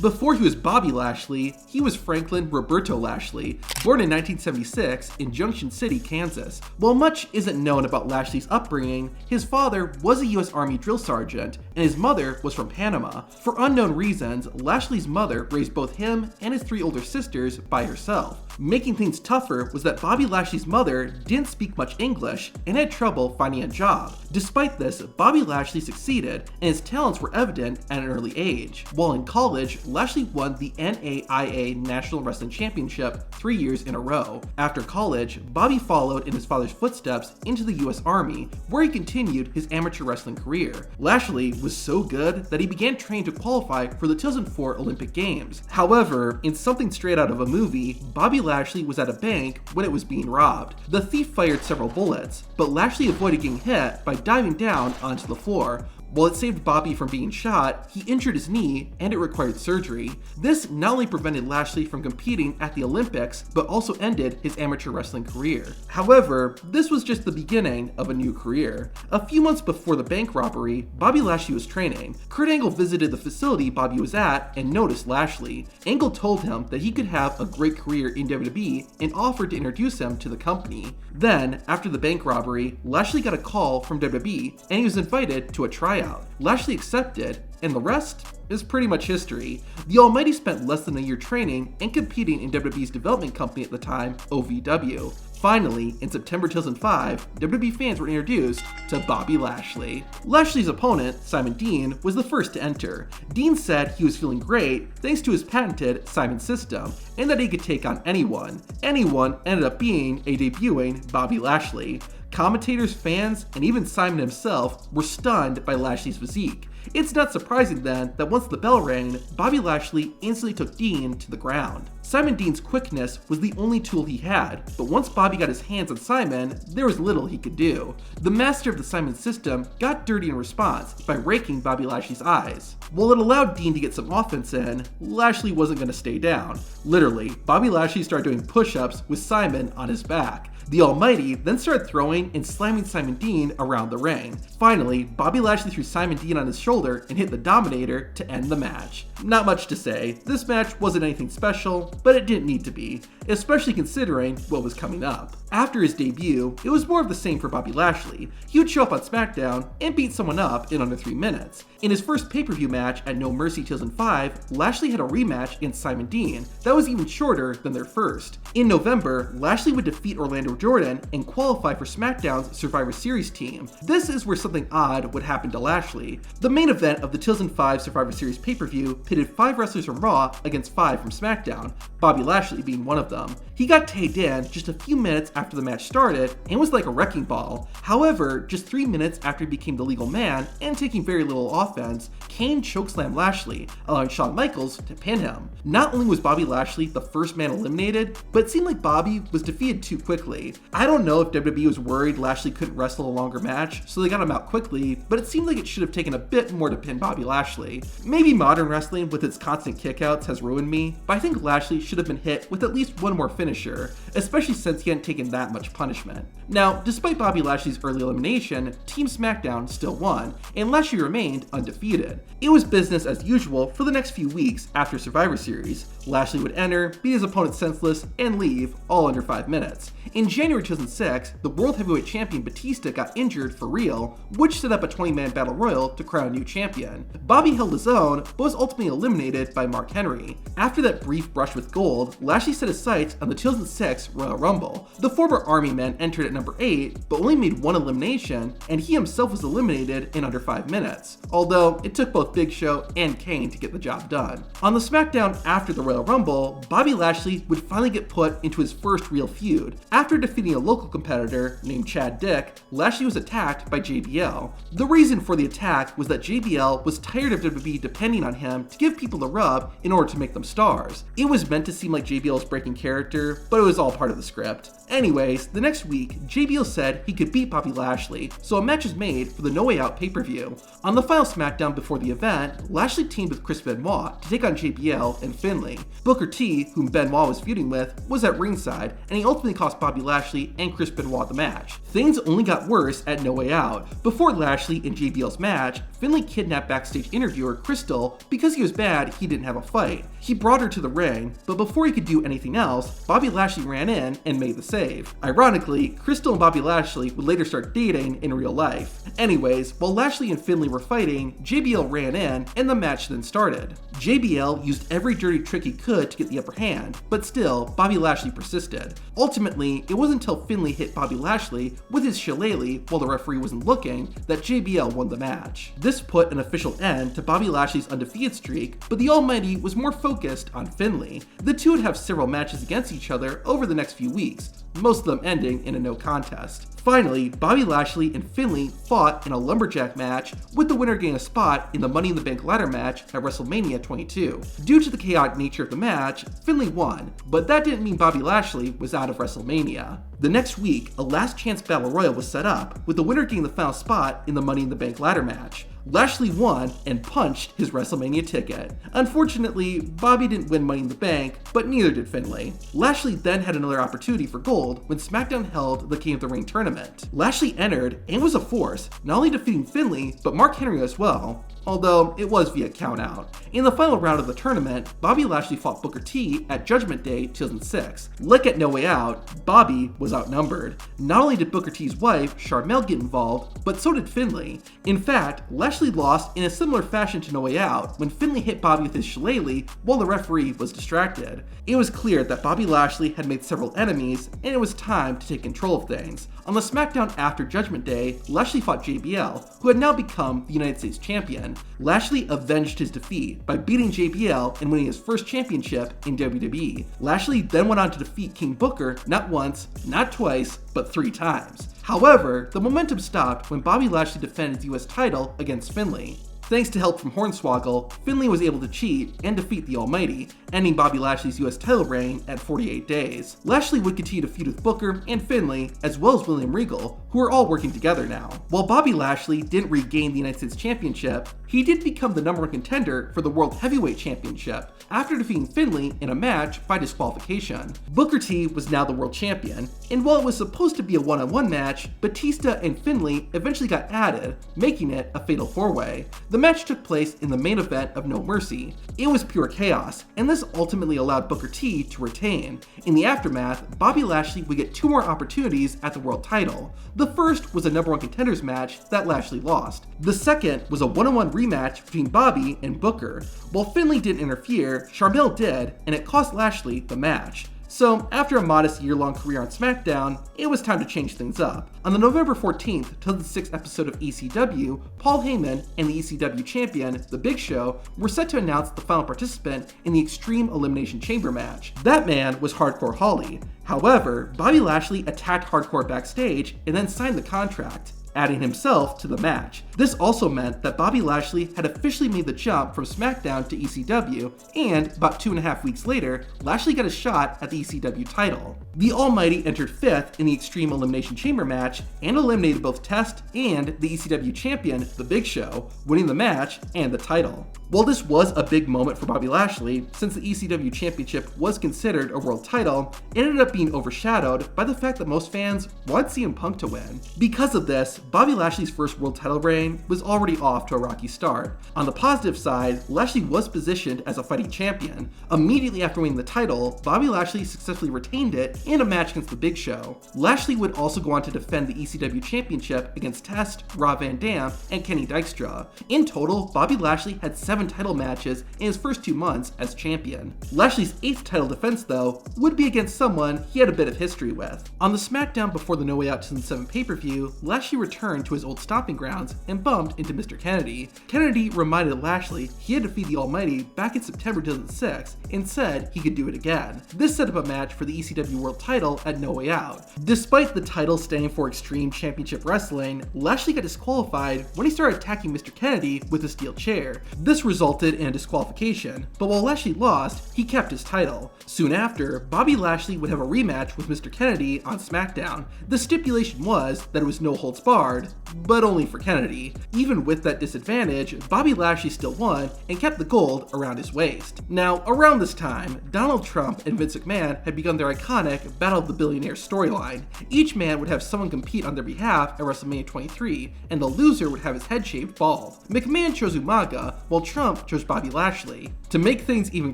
Before he was Bobby Lashley, he was Franklin Roberto Lashley, born in 1976 in Junction City, Kansas. While much isn't known about Lashley's upbringing, his father was a U.S. Army drill sergeant, and his mother was from Panama. For unknown reasons, Lashley's mother raised both him and his 3 older sisters by herself. Making things tougher was that Bobby Lashley's mother didn't speak much English and had trouble finding a job. Despite this, Bobby Lashley succeeded, and his talents were evident at an early age. While in college, Lashley won the NAIA National Wrestling Championship 3 years in a row. After college, Bobby followed in his father's footsteps into the U.S. Army, where he continued his amateur wrestling career. Lashley was so good that he began training to qualify for the 2004 Olympic Games. However, in something straight out of a movie, Bobby Lashley was at a bank when it was being robbed. The thief fired several bullets, but Lashley avoided getting hit by diving down onto the floor. While it saved Bobby from being shot, he injured his knee and it required surgery. This not only prevented Lashley from competing at the Olympics, but also ended his amateur wrestling career. However, this was just the beginning of a new career. A few months before the bank robbery, Bobby Lashley was training. Kurt Angle visited the facility Bobby was at and noticed Lashley. Angle told him that he could have a great career in WWE and offered to introduce him to the company. Then, after the bank robbery, Lashley got a call from WWE and he was invited to a tryout. Lashley accepted, and the rest is pretty much history. The Almighty spent less than a year training and competing in WWE's development company at the time, OVW. Finally, in September 2005, WWE fans were introduced to Bobby Lashley. Lashley's opponent, Simon Dean, was the first to enter. Dean said he was feeling great thanks to his patented Simon system, and that he could take on anyone. Anyone ended up being a debuting Bobby Lashley. Commentators, fans, and even Simon himself were stunned by Lashley's physique. It's not surprising then that once the bell rang, Bobby Lashley instantly took Dean to the ground. Simon Dean's quickness was the only tool he had, but once Bobby got his hands on Simon, there was little he could do. The master of the Simon system got dirty in response by raking Bobby Lashley's eyes. While it allowed Dean to get some offense in, Lashley wasn't going to stay down. Literally, Bobby Lashley started doing push-ups with Simon on his back. The Almighty then started throwing and slamming Simon Dean around the ring. Finally, Bobby Lashley threw Simon Dean on his shoulder and hit the Dominator to end the match. Not much to say, this match wasn't anything special, but it didn't need to be, especially considering what was coming up. After his debut, it was more of the same for Bobby Lashley. He would show up on SmackDown and beat someone up in under 3 minutes. In his first pay-per-view match at No Mercy 2005, Lashley had a rematch against Simon Dean that was even shorter than their first. In November, Lashley would defeat Orlando Jordan and qualify for SmackDown's Survivor Series team. This is where something odd would happen to Lashley. The main event of the 2005 Survivor Series pay-per-view pitted 5 wrestlers from Raw against 5 from SmackDown, Bobby Lashley being one of them. He got tagged in just a few minutes after the match started and was like a wrecking ball. However, just 3 minutes after he became the legal man and taking very little offense, Kane chokeslammed Lashley, allowing Shawn Michaels to pin him. Not only was Bobby Lashley the first man eliminated, but it seemed like Bobby was defeated too quickly. I don't know if WWE was worried Lashley couldn't wrestle a longer match, so they got him out quickly, but it seemed like it should have taken a bit more to pin Bobby Lashley. Maybe modern wrestling with its constant kickouts has ruined me, but I think Lashley should have been hit with at least one more finisher, especially since he hadn't taken that much punishment. Now, despite Bobby Lashley's early elimination, Team SmackDown still won, and Lashley remained undefeated. It was business as usual for the next few weeks after Survivor Series. Lashley would enter, beat his opponent senseless, and leave, all under 5 minutes. In January 2006, the World Heavyweight Champion Batista got injured for real, which set up a 20-man battle royal to crown a new champion. Bobby held his own, but was ultimately eliminated by Mark Henry. After that brief brush with gold, Lashley set his sights on the 2006 Royal Rumble. The former Army man entered at number 8, but only made one elimination, and he himself was eliminated in under 5 minutes, although it took both Big Show and Kane to get the job done. On the SmackDown after the Royal Rumble, Bobby Lashley would finally get put into his first real feud. After defeating a local competitor named Chad Dick, Lashley was attacked by JBL. The reason for the attack was that JBL was tired of WWE depending on him to give people the rub in order to make them stars. It was meant to seem like JBL was breaking character, but it was all part of the script. Anyways, the next week, JBL said he could beat Bobby Lashley, so a match was made for the No Way Out pay-per-view. On the final SmackDown before the event, Lashley teamed with Chris Benoit to take on JBL and Finlay. Booker T, whom Benoit was feuding with, was at ringside, and he ultimately cost Bobby Bobby Lashley and Chris Benoit the match. Things only got worse at No Way Out. Before Lashley and JBL's match, Finlay kidnapped backstage interviewer Crystal because he was mad he didn't have a fight. He brought her to the ring, but before he could do anything else, Bobby Lashley ran in and made the save. Ironically, Crystal and Bobby Lashley would later start dating in real life. Anyways, while Lashley and Finlay were fighting, JBL ran in and the match then started. JBL used every dirty trick he could to get the upper hand, but still, Bobby Lashley persisted. Ultimately, it wasn't until Finlay hit Bobby Lashley with his shillelagh while the referee wasn't looking that JBL won the match. This put an official end to Bobby Lashley's undefeated streak, but the Almighty was more focused on Finlay. The two would have several matches against each other over the next few weeks, most of them ending in a no contest. Finally, Bobby Lashley and Finlay fought in a lumberjack match, with the winner getting a spot in the Money in the Bank ladder match at WrestleMania 22. Due to the chaotic nature of the match, Finlay won, but that didn't mean Bobby Lashley was out of WrestleMania. The next week, a last chance battle royal was set up, with the winner getting the final spot in the Money in the Bank ladder match. Lashley won and punched his WrestleMania ticket. Unfortunately, Bobby didn't win Money in the Bank, but neither did Finlay. Lashley then had another opportunity for gold when SmackDown held the King of the Ring tournament. Lashley entered and was a force, not only defeating Finlay, but Mark Henry as well, although it was via countout. In the final round of the tournament, Bobby Lashley fought Booker T at Judgment Day 2006. Like at No Way Out, Bobby was outnumbered. Not only did Booker T's wife, Sharmell, get involved, but so did Finlay. In fact, Lashley lost in a similar fashion to No Way Out when Finlay hit Bobby with his shillelagh while the referee was distracted. It was clear that Bobby Lashley had made several enemies, and it was time to take control of things. On the SmackDown after Judgment Day, Lashley fought JBL, who had now become the United States Champion. Lashley avenged his defeat by beating JBL and winning his first championship in WWE. Lashley then went on to defeat King Booker not once, not twice, but 3 times. However, the momentum stopped when Bobby Lashley defended his US title against Finlay. Thanks to help from Hornswoggle, Finlay was able to cheat and defeat the Almighty, ending Bobby Lashley's US title reign at 48 days. Lashley would continue to feud with Booker and Finlay, as well as William Regal, who are all working together now. While Bobby Lashley didn't regain the United States Championship, he did become the #1 contender for the World Heavyweight Championship after defeating Finlay in a match by disqualification. Booker T was now the world champion, and while it was supposed to be a one-on-one match, Batista and Finlay eventually got added, making it a fatal 4-way. The match took place in the main event of No Mercy. It was pure chaos, and this ultimately allowed Booker T to retain. In the aftermath, Bobby Lashley would get 2 more opportunities at the world title. The first was a #1 contenders match that Lashley lost. The second was a one-on-one rematch between Bobby and Booker. While Finlay didn't interfere, Sharmell did, and it cost Lashley the match. So, after a modest year-long career on SmackDown, it was time to change things up. On the November 14th, 2006 episode of ECW, Paul Heyman and the ECW Champion, The Big Show, were set to announce the final participant in the Extreme Elimination Chamber match. That man was Hardcore Holly. However, Bobby Lashley attacked Hardcore backstage and then signed the contract, adding himself to the match. This also meant that Bobby Lashley had officially made the jump from SmackDown to ECW, and about 2.5 weeks later, Lashley got a shot at the ECW title. The Almighty entered 5th in the Extreme Elimination Chamber match and eliminated both Test and the ECW Champion, The Big Show, winning the match and the title. While this was a big moment for Bobby Lashley, since the ECW Championship was considered a world title, it ended up being overshadowed by the fact that most fans wanted CM Punk to win. Because of this, Bobby Lashley's first world title reign was already off to a rocky start. On the positive side, Lashley was positioned as a fighting champion. Immediately after winning the title, Bobby Lashley successfully retained it in a match against The Big Show. Lashley would also go on to defend the ECW Championship against Test, Rob Van Dam, and Kenny Dykstra. In total, Bobby Lashley had 7 title matches in his first 2 months as champion. Lashley's 8th title defense, though, would be against someone he had a bit of history with. On the SmackDown before the No Way Out 2007 pay-per-view, Lashley returned to his old stomping grounds and bumped into Mr. Kennedy. Kennedy reminded Lashley he had defeated the Almighty back in September 2006 and said he could do it again. This set up a match for the ECW World title at No Way Out. Despite the title standing for Extreme Championship Wrestling, Lashley got disqualified when he started attacking Mr. Kennedy with a steel chair. This resulted in a disqualification, but while Lashley lost, he kept his title. Soon after, Bobby Lashley would have a rematch with Mr. Kennedy on SmackDown. The stipulation was that it was no holds barred card, but only for Kennedy. Even with that disadvantage, Bobby Lashley still won and kept the gold around his waist. Now, around this time, Donald Trump and Vince McMahon had begun their iconic Battle of the Billionaires storyline. Each man would have someone compete on their behalf at WrestleMania 23, and the loser would have his head shaved bald. McMahon chose Umaga, while Trump chose Bobby Lashley. To make things even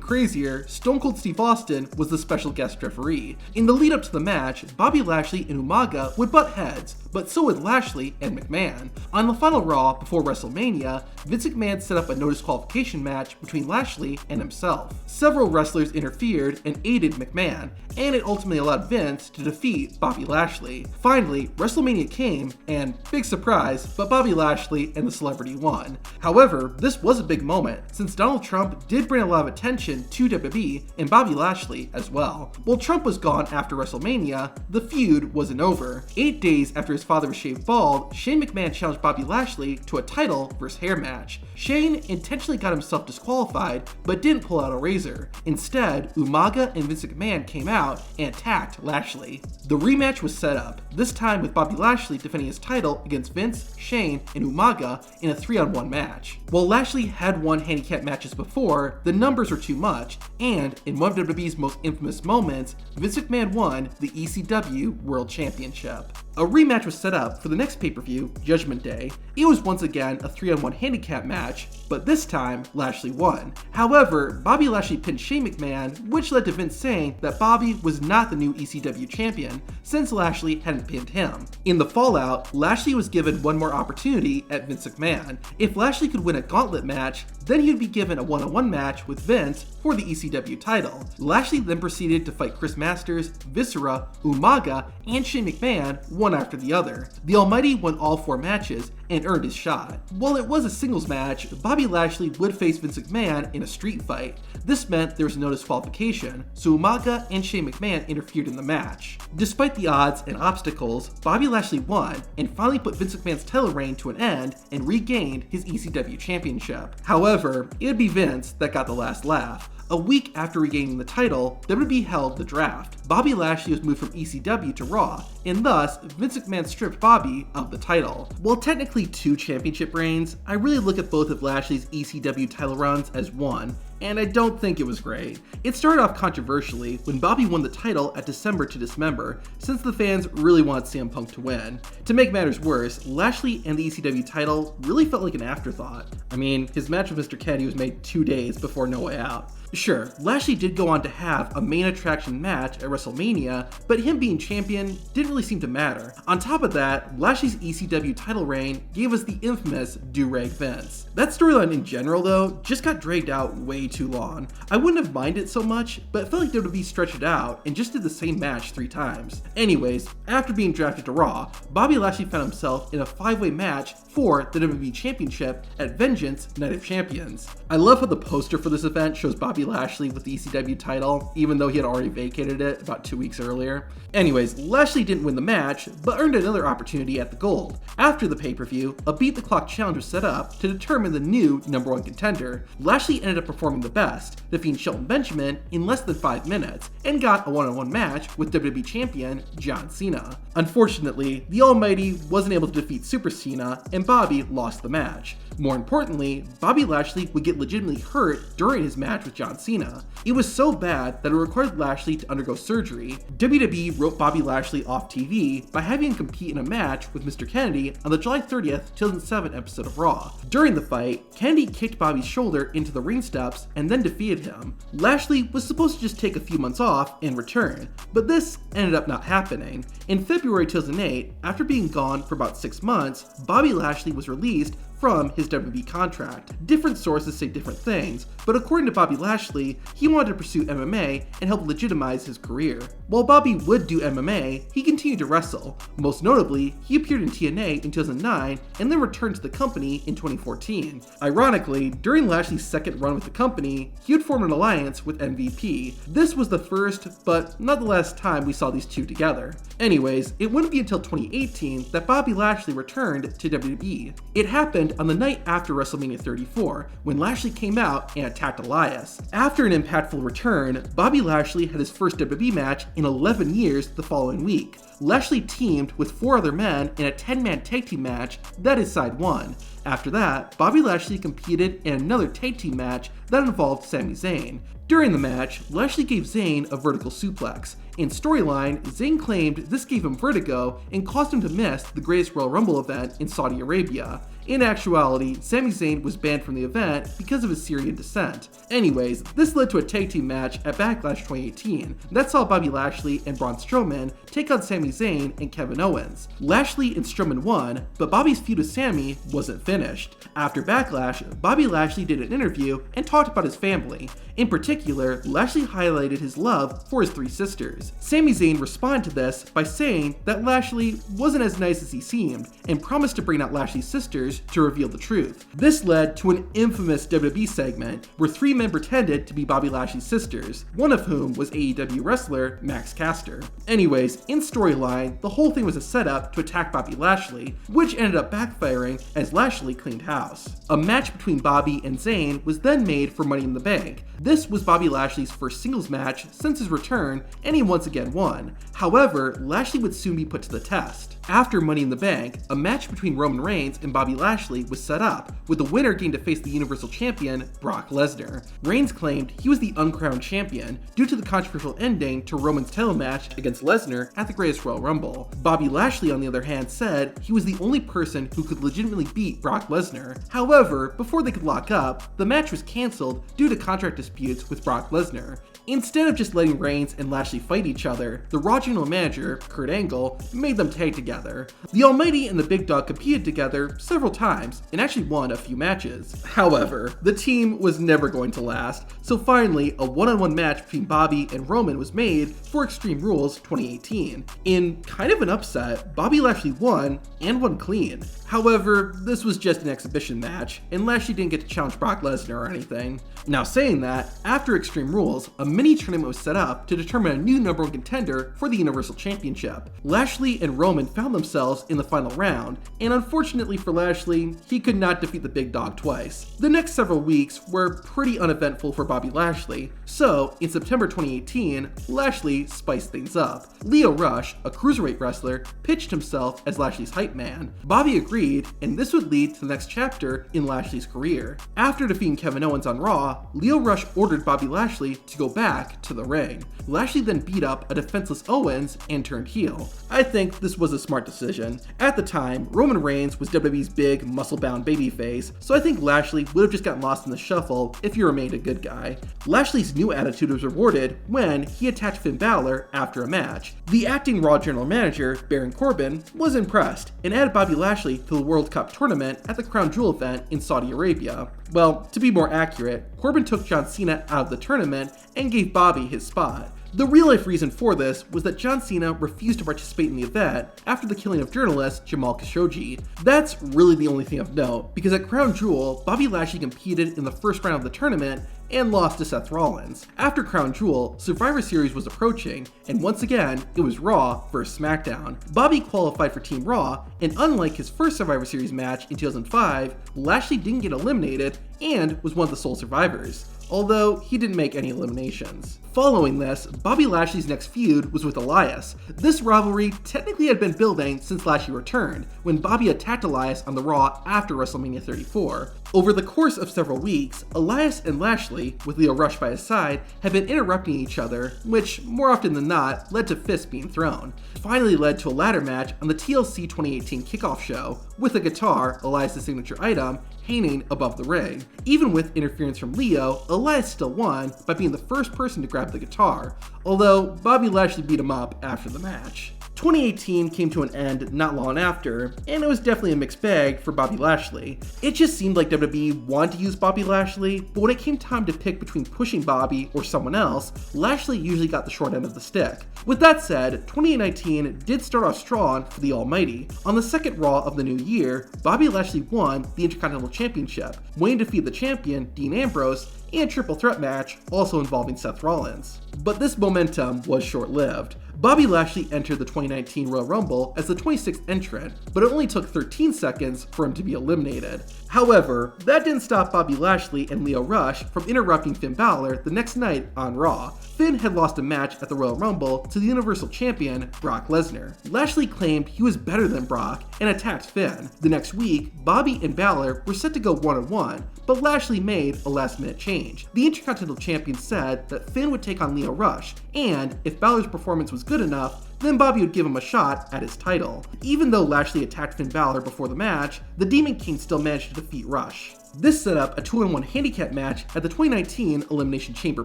crazier, Stone Cold Steve Austin was the special guest referee. In the lead up to the match, Bobby Lashley and Umaga would butt heads, but so would Lashley and McMahon. On the final Raw before WrestleMania, Vince McMahon set up a no disqualification match between Lashley and himself. Several wrestlers interfered and aided McMahon, and it ultimately allowed Vince to defeat Bobby Lashley. Finally, WrestleMania came, and big surprise, but Bobby Lashley and the celebrity won. However, this was a big moment, since Donald Trump did bring a lot of attention to WWE and Bobby Lashley as well. While Trump was gone after WrestleMania, the feud wasn't over. 8 days after his father was shaved bald, Shane McMahon challenged Bobby Lashley to a title versus hair match. Shane intentionally got himself disqualified, but didn't pull out a razor. Instead, Umaga and Vince McMahon came out and attacked Lashley. The rematch was set up, this time with Bobby Lashley defending his title against Vince, Shane, and Umaga in a 3-on-1 match. While Lashley had won handicap matches before, the numbers were too much, and in one of WWE's most infamous moments, Vince McMahon won the ECW World Championship. A rematch was set up for the next pay-per-view, Judgment Day. It was once again a 3-on-1 handicap match, but this time, Lashley won. However, Bobby Lashley pinned Shane McMahon, which led to Vince saying that Bobby was not the new ECW champion, since Lashley hadn't pinned him. In the fallout, Lashley was given one more opportunity at Vince McMahon. If Lashley could win a gauntlet match, then he would be given a one-on-one match with Vince for the ECW title. Lashley then proceeded to fight Chris Masters, Viscera, Umaga, and Shane McMahon one after the other. The Almighty won all 4 matches and earned his shot. While it was a singles match, Bobby Lashley would face Vince McMahon in a street fight. This meant there was no disqualification, so Umaga and Shane McMahon interfered in the match. Despite the odds and obstacles, Bobby Lashley won and finally put Vince McMahon's title reign to an end and regained his ECW championship. However, it would be Vince that got the last laugh. A week after regaining the title, WWE held the draft. Bobby Lashley was moved from ECW to Raw, and thus, Vince McMahon stripped Bobby of the title. While technically 2 championship reigns, I really look at both of Lashley's ECW title runs as one, and I don't think it was great. It started off controversially when Bobby won the title at December to Dismember, since the fans really wanted CM Punk to win. To make matters worse, Lashley and the ECW title really felt like an afterthought. I mean, his match with Mr. Kennedy was made 2 days before No Way Out. Sure, Lashley did go on to have a main attraction match at WrestleMania, but him being champion didn't really seem to matter. On top of that, Lashley's ECW title reign gave us the infamous Do-Rag Vince. That storyline in general, though, just got dragged out way too long. I wouldn't have minded so much, but it felt like WWE stretched it out and just did the same match 3 times. Anyways, after being drafted to Raw, Bobby Lashley found himself in a 5-way match for the WWE Championship at Vengeance Night of Champions. I love how the poster for this event shows Bobby Lashley with the ECW title, even though he had already vacated it about 2 weeks earlier. Anyways, Lashley didn't win the match, but earned another opportunity at the Gold. After the pay-per-view, a Beat the Clock challenge was set up to determine the new #1 contender. Lashley ended up performing the best, defeating Shelton Benjamin in less than 5 minutes, and got a one-on-one match with WWE Champion John Cena. Unfortunately, the Almighty wasn't able to defeat Super Cena, and Bobby lost the match. More importantly, Bobby Lashley would get legitimately hurt during his match with John Cena. It was so bad that it required Lashley to undergo surgery. WWE wrote Bobby Lashley off TV by having him compete in a match with Mr. Kennedy on the July 30th, 2007 episode of Raw. During the fight, Kennedy kicked Bobby's shoulder into the ring steps and then defeated him. Lashley was supposed to just take a few months off and return, but this ended up not happening. In February 2008, after being gone for about 6 months, Bobby Lashley was released from his WWE contract. Different sources say different things, but according to Bobby Lashley, he wanted to pursue MMA and help legitimize his career. While Bobby would do MMA, he continued to wrestle. Most notably, he appeared in TNA in 2009 and then returned to the company in 2014. Ironically, during Lashley's second run with the company, he would form an alliance with MVP. This was the first, but not the last time we saw these two together. Anyways, it wouldn't be until 2018 that Bobby Lashley returned to WWE. It happened on the night after WrestleMania 34, when Lashley came out and attacked Elias. After an impactful return, Bobby Lashley had his first WWE match in 11 years the following week. Lashley teamed with 4 other men in a 10-man tag team match that his side won. After that, Bobby Lashley competed in another tag team match that involved Sami Zayn. During the match, Lashley gave Zayn a vertical suplex. In storyline, Zayn claimed this gave him vertigo and caused him to miss the Greatest Royal Rumble event in Saudi Arabia. In actuality, Sami Zayn was banned from the event because of his Syrian descent. Anyways, this led to a tag team match at Backlash 2018 that saw Bobby Lashley and Braun Strowman take on Sami Zayn and Kevin Owens. Lashley and Strowman won, but Bobby's feud with Sami wasn't finished. After Backlash, Bobby Lashley did an interview and talked about his family. In particular, Lashley highlighted his love for his 3 sisters. Sami Zayn responded to this by saying that Lashley wasn't as nice as he seemed and promised to bring out Lashley's sisters to reveal the truth. This led to an infamous WWE segment where 3 men pretended to be Bobby Lashley's sisters, one of whom was AEW wrestler Max Caster. Anyways, in storyline, the whole thing was a setup to attack Bobby Lashley, which ended up backfiring as Lashley cleaned house. A match between Bobby and Zayn was then made for Money in the Bank. This was Bobby Lashley's first singles match since his return, and he once again won. However, Lashley would soon be put to the test. After Money in the Bank, a match between Roman Reigns and Bobby Lashley was set up, with the winner getting to face the Universal Champion, Brock Lesnar. Reigns claimed he was the uncrowned champion due to the controversial ending to Roman's title match against Lesnar at the Greatest Royal Rumble. Bobby Lashley, on the other hand, said he was the only person who could legitimately beat Brock Lesnar. However, before they could lock up, the match was cancelled due to contract disputes with Brock Lesnar. Instead of just letting Reigns and Lashley fight each other, the Raw General Manager, Kurt Angle, made them tag together. The Almighty and the Big Dog competed together several times and actually won a few matches. However, the team was never going to last, so finally a one-on-one match between Bobby and Roman was made for Extreme Rules 2018. In kind of an upset, Bobby Lashley won and won clean. However, this was just an exhibition match, and Lashley didn't get to challenge Brock Lesnar or anything. Now saying that, after Extreme Rules, a mini tournament was set up to determine a new #1 contender for the Universal Championship. Lashley and Roman found themselves in the final round, and unfortunately for Lashley, he could not defeat the Big Dog twice. The next several weeks were pretty uneventful for Bobby Lashley, so in September 2018, Lashley spiced things up. Lio Rush, a cruiserweight wrestler, pitched himself as Lashley's hype man. Bobby agreed, and this would lead to the next chapter in Lashley's career. After defeating Kevin Owens on Raw, Lio Rush ordered Bobby Lashley to go back to the ring. Lashley then beat up a defenseless Owens and turned heel. I think this was a smart decision. At the time, Roman Reigns was WWE's big, muscle-bound babyface, so I think Lashley would have just gotten lost in the shuffle if he remained a good guy. Lashley's new attitude was rewarded when he attacked Finn Balor after a match. The acting Raw General Manager, Baron Corbin, was impressed and added Bobby Lashley to the World Cup tournament at the Crown Jewel event in Saudi Arabia. Well, to be more accurate, Corbin took John Cena out of the tournament and gave Bobby his spot. The real-life reason for this was that John Cena refused to participate in the event after the killing of journalist Jamal Khashoggi. That's really the only thing of note, because at Crown Jewel, Bobby Lashley competed in the first round of the tournament and lost to Seth Rollins. After Crown Jewel, Survivor Series was approaching, and once again, it was Raw versus SmackDown. Bobby qualified for Team Raw, and unlike his first Survivor Series match in 2005, Lashley didn't get eliminated and was one of the sole survivors, although he didn't make any eliminations. Following this, Bobby Lashley's next feud was with Elias. This rivalry technically had been building since Lashley returned, when Bobby attacked Elias on the Raw after WrestleMania 34. Over the course of several weeks, Elias and Lashley, with Lio Rush by his side, have been interrupting each other, which, more often than not, led to fists being thrown. It finally led to a ladder match on the TLC 2018 kickoff show, with a guitar, Elias' signature item, hanging above the ring. Even with interference from Lio, Elias still won by being the first person to grab the guitar, although Bobby Lashley beat him up after the match. 2018 came to an end not long after, and it was definitely a mixed bag for Bobby Lashley. It just seemed like WWE wanted to use Bobby Lashley, but when it came time to pick between pushing Bobby or someone else, Lashley usually got the short end of the stick. With that said, 2019 did start off strong for the Almighty. On the second Raw of the new year, Bobby Lashley won the Intercontinental Championship, winning to defeat the champion, Dean Ambrose, and a triple threat match also involving Seth Rollins. But this momentum was short-lived. Bobby Lashley entered the 2019 Royal Rumble as the 26th entrant, but it only took 13 seconds for him to be eliminated. However, that didn't stop Bobby Lashley and Lio Rush from interrupting Finn Balor the next night on Raw. Finn had lost a match at the Royal Rumble to the Universal Champion, Brock Lesnar. Lashley claimed he was better than Brock and attacked Finn. The next week, Bobby and Balor were set to go one-on-one, but Lashley made a last-minute change. The Intercontinental Champion said that Finn would take on Lio Rush, and if Balor's performance was good enough, then Bobby would give him a shot at his title. Even though Lashley attacked Finn Balor before the match, the Demon King still managed to defeat Rush. This set up a 2-on-1 handicap match at the 2019 Elimination Chamber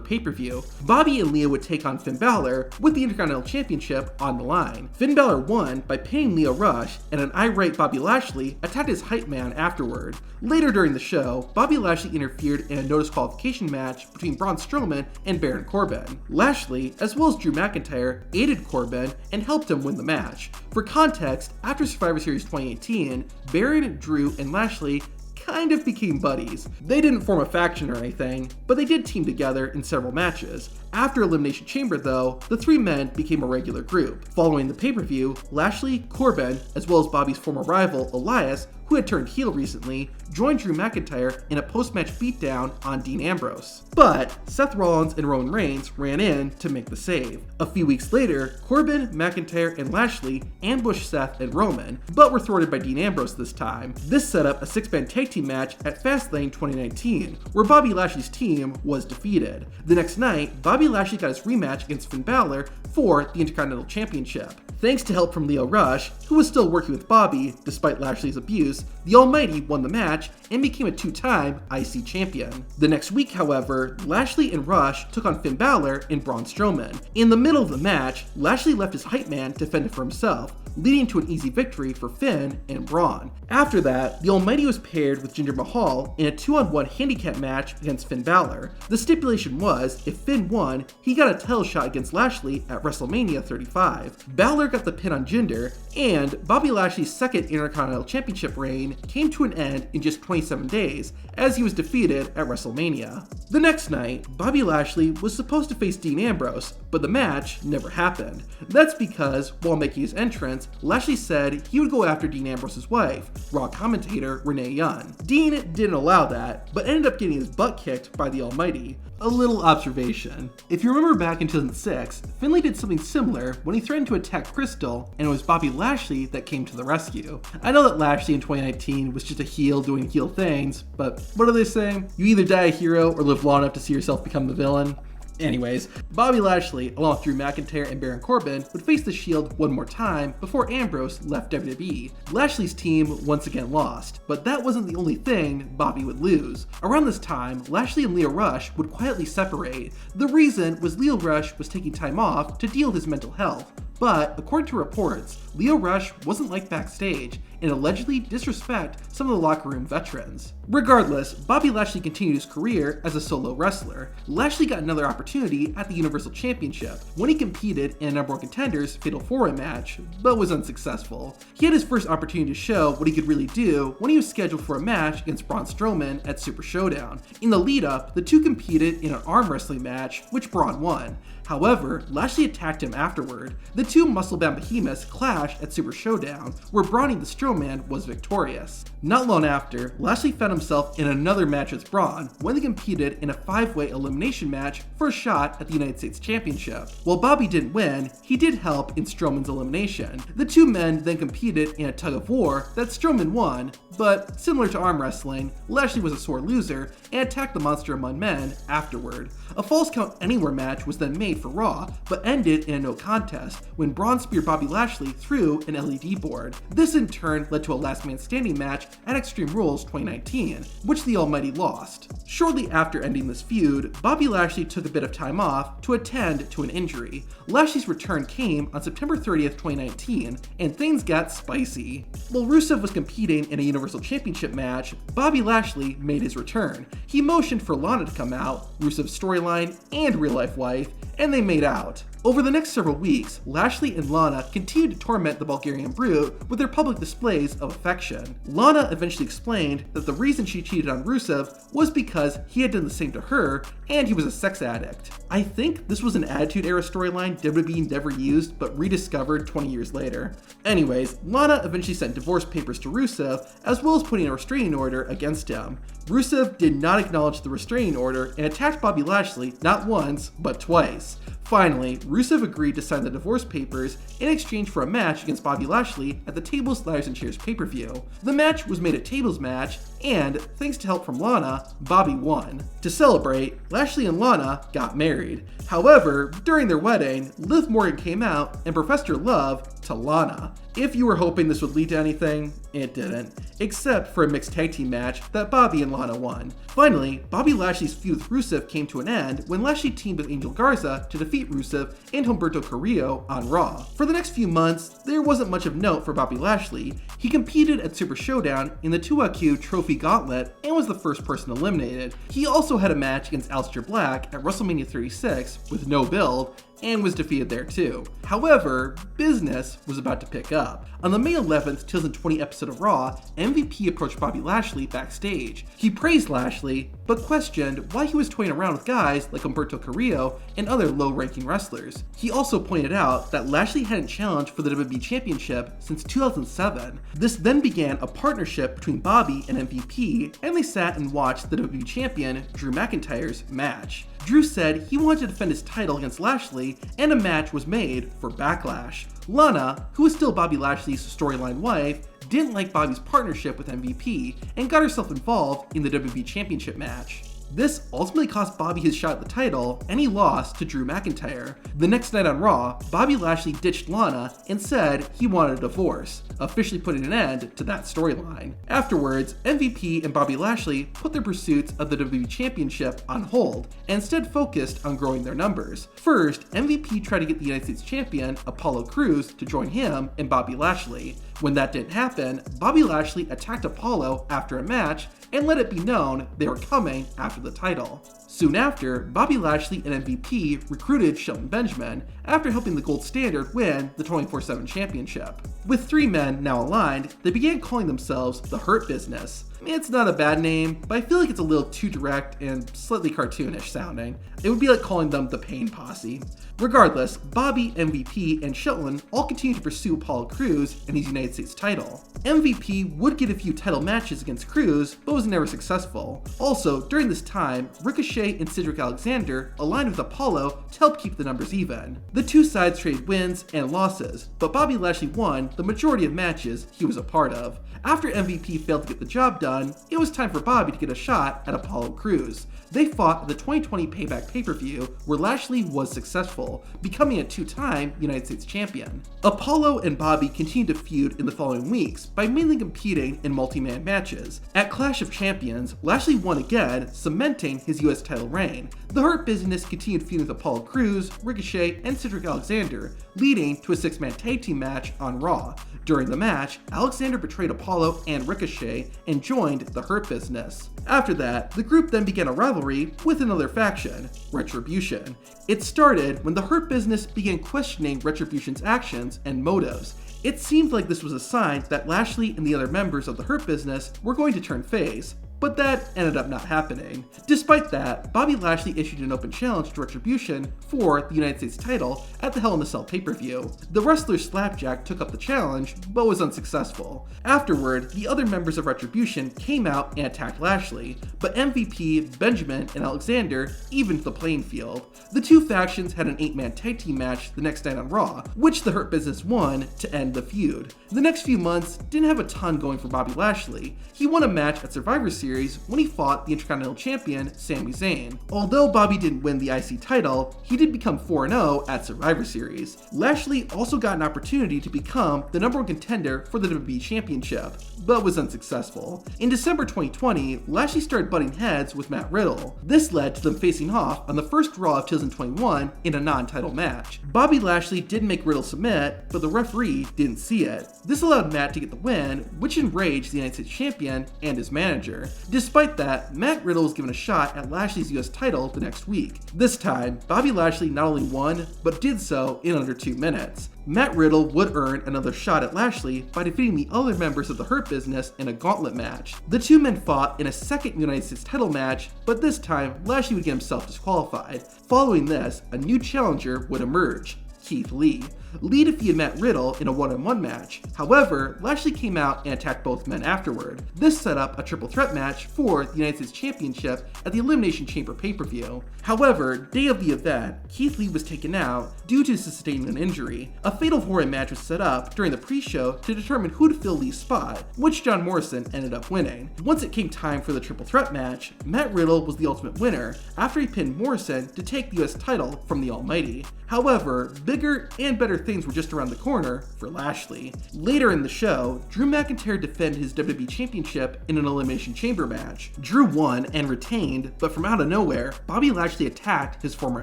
pay-per-view. Bobby and Lio would take on Finn Balor with the Intercontinental Championship on the line. Finn Balor won by pinning Lio Rush, and an irate Bobby Lashley attacked his hype man afterward. Later during the show, Bobby Lashley interfered in a no disqualification match between Braun Strowman and Baron Corbin. Lashley, as well as Drew McIntyre, aided Corbin and helped him win the match. For context, after Survivor Series 2018, Baron, Drew, and Lashley kind of became buddies. They didn't form a faction or anything, but they did team together in several matches. After Elimination Chamber though, the three men became a regular group. Following the pay-per-view, Lashley, Corbin, as well as Bobby's former rival Elias, who had turned heel recently, joined Drew McIntyre in a post-match beatdown on Dean Ambrose. But Seth Rollins and Roman Reigns ran in to make the save. A few weeks later, Corbin, McIntyre, and Lashley ambushed Seth and Roman, but were thwarted by Dean Ambrose this time. This set up a 6-man tag team match at Fastlane 2019, where Bobby Lashley's team was defeated. The next night, Bobby Lashley got his rematch against Finn Balor for the Intercontinental Championship. Thanks to help from Lio Rush, who was still working with Bobby despite Lashley's abuse, the Almighty won the match and became a 2-time IC champion. The next week, however, Lashley and Rush took on Finn Balor and Braun Strowman. In the middle of the match, Lashley left his hype man to fend it for himself, leading to an easy victory for Finn and Braun. After that, the Almighty was paired with Jinder Mahal in a 2-on-1 handicap match against Finn Balor. The stipulation was, if Finn won, he got a title shot against Lashley at WrestleMania 35. Balor got the pin on Jinder, and Bobby Lashley's second Intercontinental Championship reign came to an end in just 27 days, as he was defeated at WrestleMania. The next night, Bobby Lashley was supposed to face Dean Ambrose, but the match never happened. That's because, while making his entrance, Lashley said he would go after Dean Ambrose's wife, Raw commentator Renee Young. Dean didn't allow that, but ended up getting his butt kicked by the Almighty. A little observation. If you remember back in 2006, Finlay did something similar when he threatened to attack Crystal, and it was Bobby Lashley that came to the rescue. I know that Lashley in 2019 was just a heel doing heel things, but what do they say? You either die a hero or live long enough to see yourself become the villain. Anyways, Bobby Lashley, along with Drew McIntyre and Baron Corbin, would face the Shield one more time before Ambrose left WWE. Lashley's team once again lost, but that wasn't the only thing Bobby would lose. Around this time, Lashley and Lio Rush would quietly separate. The reason was Lio Rush was taking time off to deal with his mental health. But, according to reports, Lio Rush wasn't liked backstage and allegedly disrespect some of the locker room veterans. Regardless, Bobby Lashley continued his career as a solo wrestler. Lashley got another opportunity at the Universal Championship when he competed in a number one contenders Fatal 4-Way match, but was unsuccessful. He had his first opportunity to show what he could really do when he was scheduled for a match against Braun Strowman at Super Showdown. In the lead-up, the two competed in an arm wrestling match, which Braun won. However, Lashley attacked him afterward. The two muscle-bound behemoths clashed at Super Showdown, where Brawny the Strowman was victorious. Not long after, Lashley found himself in another match with Braun when they competed in a 5-way elimination match for a shot at the United States Championship. While Bobby didn't win, he did help in Strowman's elimination. The two men then competed in a tug-of-war that Strowman won, but similar to arm wrestling, Lashley was a sore loser and attacked the Monster Among Men afterward. A Falls Count Anywhere match was then made for Raw, but ended in a no contest when Braun speared Bobby Lashley through an LED board. This in turn led to a last man standing match at Extreme Rules 2019, which the Almighty lost. Shortly after ending this feud, Bobby Lashley took a bit of time off to attend to an injury. Lashley's return came on September 30th, 2019, and things got spicy. While Rusev was competing in a Universal Championship match, Bobby Lashley made his return. He motioned for Lana to come out, Rusev's storyline and real-life wife, and they made out. Over the next several weeks, Lashley and Lana continued to torment the Bulgarian Brute with their public displays of affection. Lana eventually explained that the reason she cheated on Rusev was because he had done the same to her and he was a sex addict. I think this was an Attitude Era storyline WWE never used but rediscovered 20 years later. Anyways, Lana eventually sent divorce papers to Rusev as well as putting a restraining order against him. Rusev did not acknowledge the restraining order and attacked Bobby Lashley not once, but twice. Finally, Rusev agreed to sign the divorce papers in exchange for a match against Bobby Lashley at the Tables, Ladders, and Chairs pay-per-view. The match was made a tables match, and thanks to help from Lana, Bobby won. To celebrate, Lashley and Lana got married. However, during their wedding, Liv Morgan came out and professed her love to Lana. If you were hoping this would lead to anything, it didn't, except for a mixed tag team match that Bobby and Lana won. Finally, Bobby Lashley's feud with Rusev came to an end when Lashley teamed with Angel Garza to defeat Rusev and Humberto Carrillo on Raw. For the next few months, there wasn't much of note for Bobby Lashley. He competed at Super Showdown in the 2IQ Trophy Gauntlet and was the first person eliminated. He also had a match against Aleister Black at WrestleMania 36 with no build, and was defeated there too. However, business was about to pick up. On the May 11th, 2020 episode of Raw, MVP approached Bobby Lashley backstage. He praised Lashley, but questioned why he was toying around with guys like Humberto Carrillo and other low-ranking wrestlers. He also pointed out that Lashley hadn't challenged for the WWE Championship since 2007. This then began a partnership between Bobby and MVP, and they sat and watched the WWE Champion, Drew McIntyre's match. Drew said he wanted to defend his title against Lashley, and a match was made for Backlash. Lana, who was still Bobby Lashley's storyline wife, didn't like Bobby's partnership with MVP and got herself involved in the WWE Championship match. This ultimately cost Bobby his shot at the title, and he lost to Drew McIntyre. The next night on Raw, Bobby Lashley ditched Lana and said he wanted a divorce, officially putting an end to that storyline. Afterwards, MVP and Bobby Lashley put their pursuits of the WWE Championship on hold and instead focused on growing their numbers. First, MVP tried to get the United States Champion, Apollo Crews, to join him and Bobby Lashley. When that didn't happen, Bobby Lashley attacked Apollo after a match and let it be known they were coming after the title. Soon after, Bobby Lashley and MVP recruited Shelton Benjamin after helping the Gold Standard win the 24/7 championship. With three men now aligned, they began calling themselves the Hurt Business. It's not a bad name, but I feel like it's a little too direct and slightly cartoonish sounding. It would be like calling them the Pain Posse. Regardless, Bobby, MVP, and Shelton all continued to pursue Apollo Crews and his United States title. MVP would get a few title matches against Crews, but was never successful. Also, during this time, Ricochet and Cedric Alexander aligned with Apollo to help keep the numbers even. The two sides traded wins and losses, but Bobby Lashley won the majority of matches he was a part of. After MVP failed to get the job done, it was time for Bobby to get a shot at Apollo Crews. They fought at the 2020 Payback pay-per-view, where Lashley was successful, becoming a two-time United States Champion. Apollo and Bobby continued to feud in the following weeks by mainly competing in multi-man matches. At Clash of Champions, Lashley won again, cementing his US title reign. The Hurt Business continued feuding with Apollo Crews, Ricochet, and Cedric Alexander, leading to a six-man tag team match on Raw. During the match, Alexander betrayed Apollo and Ricochet and joined the Hurt Business. After that, the group then began a rivalry with another faction, Retribution. It started when the Hurt Business began questioning Retribution's actions and motives. It seemed like this was a sign that Lashley and the other members of the Hurt Business were going to turn face, but that ended up not happening. Despite that, Bobby Lashley issued an open challenge to Retribution for the United States title at the Hell in a Cell pay-per-view. The wrestler Slapjack took up the challenge, but was unsuccessful. Afterward, the other members of Retribution came out and attacked Lashley, but MVP, Benjamin, and Alexander evened the playing field. The two factions had an 8-man tag team match the next night on Raw, which the Hurt Business won to end the feud. The next few months didn't have a ton going for Bobby Lashley. He won a match at Survivor Series when he fought the Intercontinental Champion, Sami Zayn. Although Bobby didn't win the IC title, he did become 4-0 at Survivor Series. Lashley also got an opportunity to become the number one contender for the WWE Championship, but was unsuccessful. In December 2020, Lashley started butting heads with Matt Riddle. This led to them facing off on the first Raw of 2021 in a non-title match. Bobby Lashley did make Riddle submit, but the referee didn't see it. This allowed Matt to get the win, which enraged the United States Champion and his manager. Despite that, Matt Riddle was given a shot at Lashley's US title the next week. This time, Bobby Lashley not only won, but did so in under 2 minutes. Matt Riddle would earn another shot at Lashley by defeating the other members of the Hurt Business in a gauntlet match. The two men fought in a second United States title match, but this time Lashley would get himself disqualified. Following this, a new challenger would emerge, Keith Lee. Lee defeated Matt Riddle in a one-on-one match. However, Lashley came out and attacked both men afterward. This set up a triple threat match for the United States Championship at the Elimination Chamber pay-per-view. However, day of the event, Keith Lee was taken out due to sustaining an injury. A fatal four-way match was set up during the pre-show to determine who to fill Lee's spot, which John Morrison ended up winning. Once it came time for the triple threat match, Matt Riddle was the ultimate winner after he pinned Morrison to take the US title from the Almighty. However, bigger and better things were just around the corner for Lashley. Later in the show, Drew McIntyre defended his WWE Championship in an Elimination Chamber match. Drew won and retained, but from out of nowhere, Bobby Lashley attacked his former